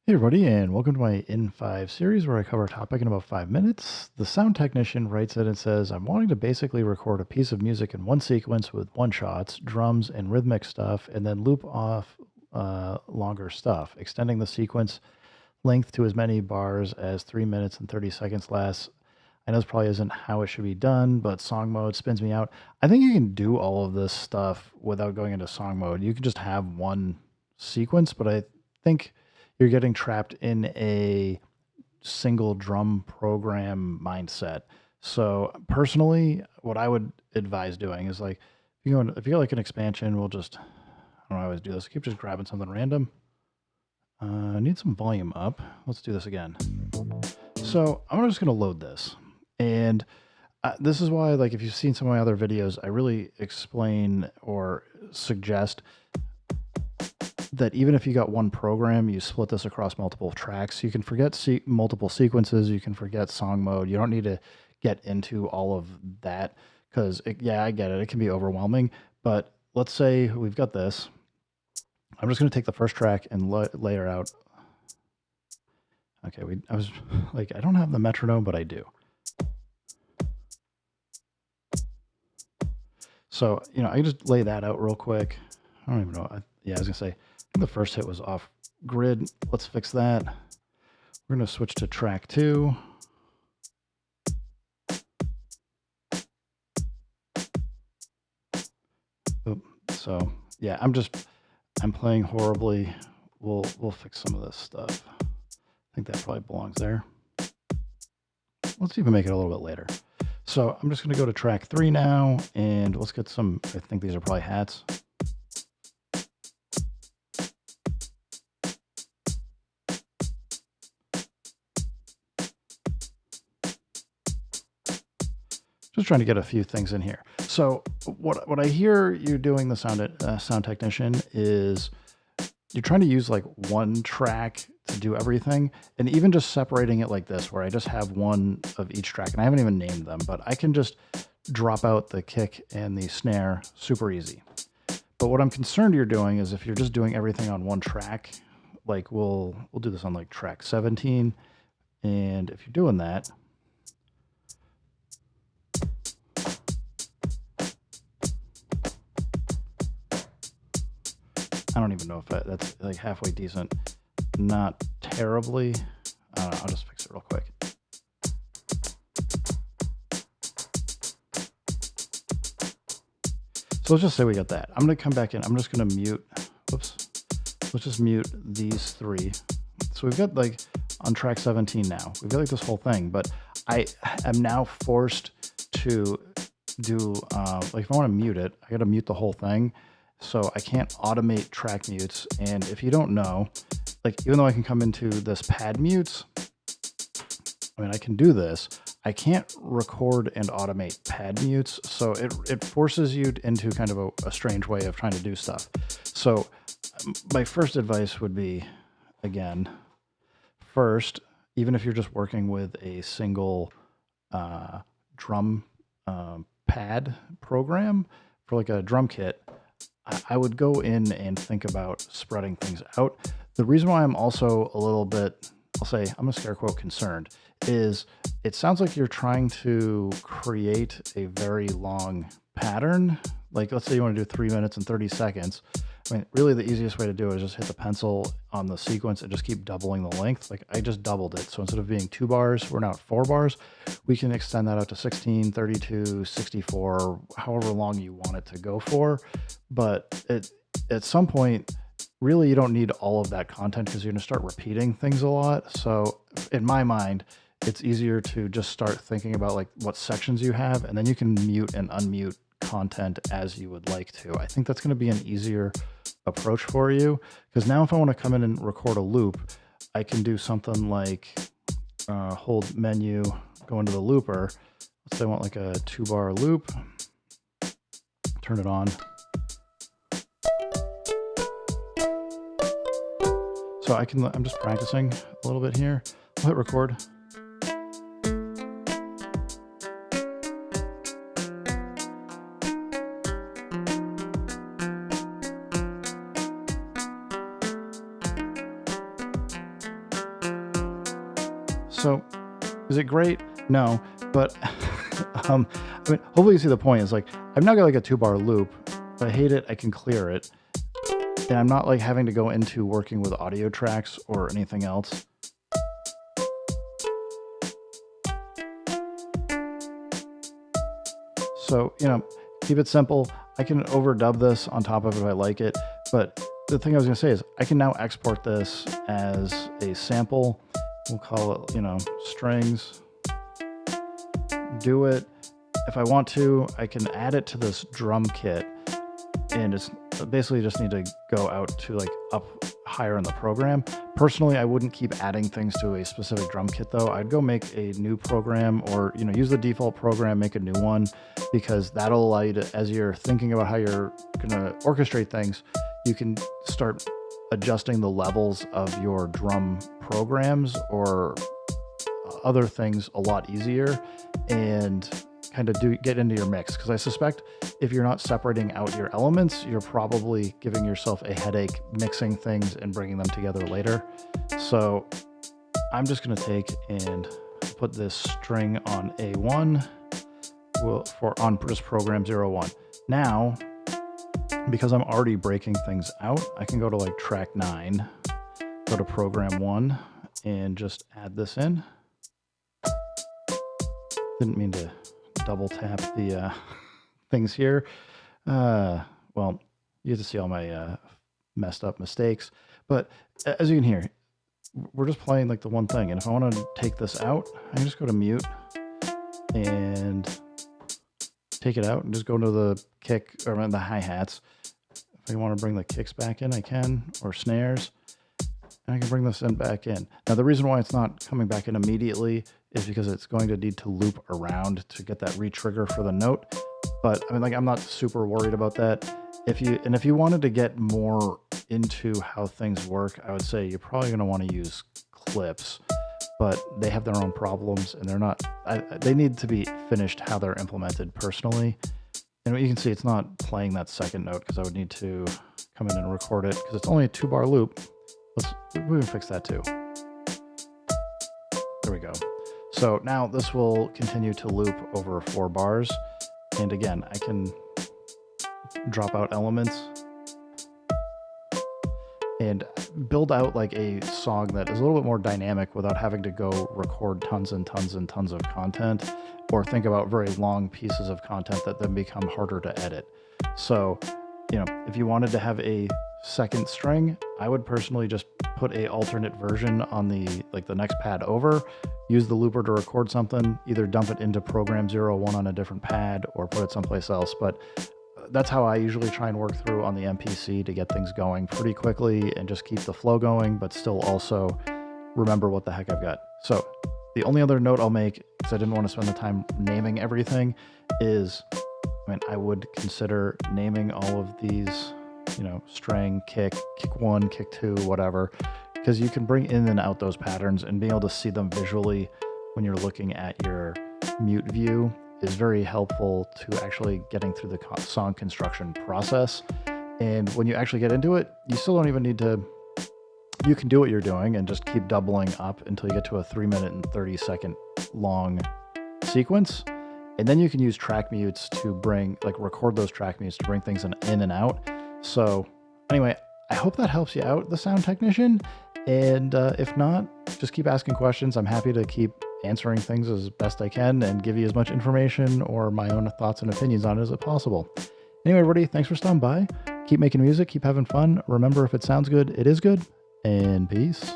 Hey everybody, and welcome to my in5 series where I cover a topic in about 5 minutes. The sound technician writes it and says, I'm wanting to basically record a piece of music in one sequence with one shots, drums, and rhythmic stuff, and then loop off longer stuff, extending the sequence length to as many bars as 3 minutes and 30 seconds lasts. I know this probably isn't how it should be done, but song mode spins me out. I think you can do all of this stuff without going into song mode. You can just have one sequence, but I think you're getting trapped in a single drum program mindset. So personally, what I would advise doing is like if you got like an expansion, we'll just I don't know, I always do this. Keep just grabbing something random. I need some volume up. Let's do this again. So I'm just gonna load this, and this is why, like, if you've seen some of my other videos, I really explain or suggest that even if you got one program, you split this across multiple tracks. You can forget multiple sequences. You can forget song mode. You don't need to get into all of that because, yeah, I get it. It can be overwhelming. But let's say we've got this. I'm just going to take the first track and layer out. Okay, I was like, I don't have the metronome, but I do. So, I can just lay that out real quick. I don't even know. Yeah, I was going to say, the first hit was off grid. Let's fix that. We're going to switch to track 2. So yeah, I'm playing horribly. We'll fix some of this stuff. I think that probably belongs there. Let's even make it a little bit later. So I'm just going to go to track 3 now, and let's get some, I think these are probably hats. Just trying to get a few things in here. So what I hear you doing, the sound technician, is you're trying to use like one track to do everything, and even just separating it like this, where I just have one of each track, and I haven't even named them, but I can just drop out the kick and the snare super easy. But what I'm concerned you're doing is if you're just doing everything on one track, like we'll do this on like track 17, and if you're doing that, I don't even know if that's like halfway decent. Not terribly. I don't know, I'll just fix it real quick. So let's just say we got that. I'm going to come back in. I'm just going to mute. Whoops. Let's just mute these 3. So we've got like on track 17 now. We've got like this whole thing, but I am now forced to do, like if I want to mute it, I got to mute the whole thing. So I can't automate track mutes. And if you don't know, like even though I can come into this pad mutes, I mean, I can do this. I can't record and automate pad mutes. So it forces you into kind of a strange way of trying to do stuff. So my first advice would be, again, first, even if you're just working with a single drum pad program for like a drum kit, I would go in and think about spreading things out. The reason why I'm also a little bit, I'll say, I'm a scare quote concerned, is it sounds like you're trying to create a very long pattern. Like let's say you want to do 3 minutes and 30 seconds. I mean, really the easiest way to do it is just hit the pencil on the sequence and just keep doubling the length. Like I just doubled it. So instead of being 2 bars, we're now at 4 bars. We can extend that out to 16, 32, 64, however long you want it to go for. But at some point, really you don't need all of that content because you're going to start repeating things a lot. So in my mind, it's easier to just start thinking about like what sections you have, and then you can mute and unmute content as you would like to. I think that's going to be an easier approach for you, because now if I want to come in and record a loop, I can do something like hold menu, go into the looper. Let's say I want like a 2-bar loop, turn it on. So I'm just practicing a little bit here. I'll hit record. So is it great? No, but I mean, hopefully you see the point. It's like, I've now got like a 2-bar loop. If I hate it, I can clear it. And I'm not like having to go into working with audio tracks or anything else. So, you know, keep it simple. I can overdub this on top of it if I like it. But the thing I was going to say is I can now export this as a sample. We'll call it, you know, strings. Do it. If I want to, I can add it to this drum kit, and it's basically just need to go out to like up higher in the program. Personally, I wouldn't keep adding things to a specific drum kit though. I'd go make a new program, or, you know, use the default program, make a new one, because that'll allow you to, as you're thinking about how you're gonna orchestrate things, you can start adjusting the levels of your drum programs or other things a lot easier, and kind of get into your mix. Because I suspect if you're not separating out your elements, you're probably giving yourself a headache mixing things and bringing them together later. So I'm just going to take and put this string on A1 on just program 01. Now, because I'm already breaking things out, I can go to like track 9, go to program 1, and just add this in. Didn't mean to double tap the things here. Well, you get to see all my messed up mistakes. But as you can hear, we're just playing like the one thing. And if I want to take this out, I can just go to mute and take it out and just go to the kick or the hi-hats. If I want to bring the kicks back in, I can, or snares. And I can bring this in back in. Now, the reason why it's not coming back in immediately is because it's going to need to loop around to get that re-trigger for the note. But I mean, like, I'm not super worried about that. If you wanted to get more into how things work, I would say you're probably going to want to use clips, but they have their own problems, and they're not, they need to be finished how they're implemented personally. And you can see it's not playing that second note because I would need to come in and record it because it's only a 2-bar loop. We can fix that too. There we go. So now this will continue to loop over 4 bars. And again, I can drop out elements and build out like a song that is a little bit more dynamic without having to go record tons and tons and tons of content, or think about very long pieces of content that then become harder to edit. So, you know, if you wanted to have a second string, I would personally just put a alternate version on the next pad over, use the looper to record something, either dump it into program 01 on a different pad or put it someplace else. But that's how I usually try and work through on the MPC to get things going pretty quickly and just keep the flow going, but still also remember what the heck I've got. So the only other note I'll make, because I didn't want to spend the time naming everything, is, I mean, I would consider naming all of these, you know, string, kick 1, kick 2, whatever, because you can bring in and out those patterns, and being able to see them visually when you're looking at your mute view is very helpful to actually getting through the song construction process. And when you actually get into it, you still don't even need to, you can do what you're doing and just keep doubling up until you get to a 3-minute and 30-second long sequence. And then you can use track mutes to record those track mutes to bring things in and out. So anyway, I hope that helps you out, the sound technician. And if not, just keep asking questions. I'm happy to keep answering things as best I can and give you as much information or my own thoughts and opinions on it as possible. Anyway, everybody, thanks for stopping by. Keep making music, keep having fun. Remember, if it sounds good, it is good. And peace.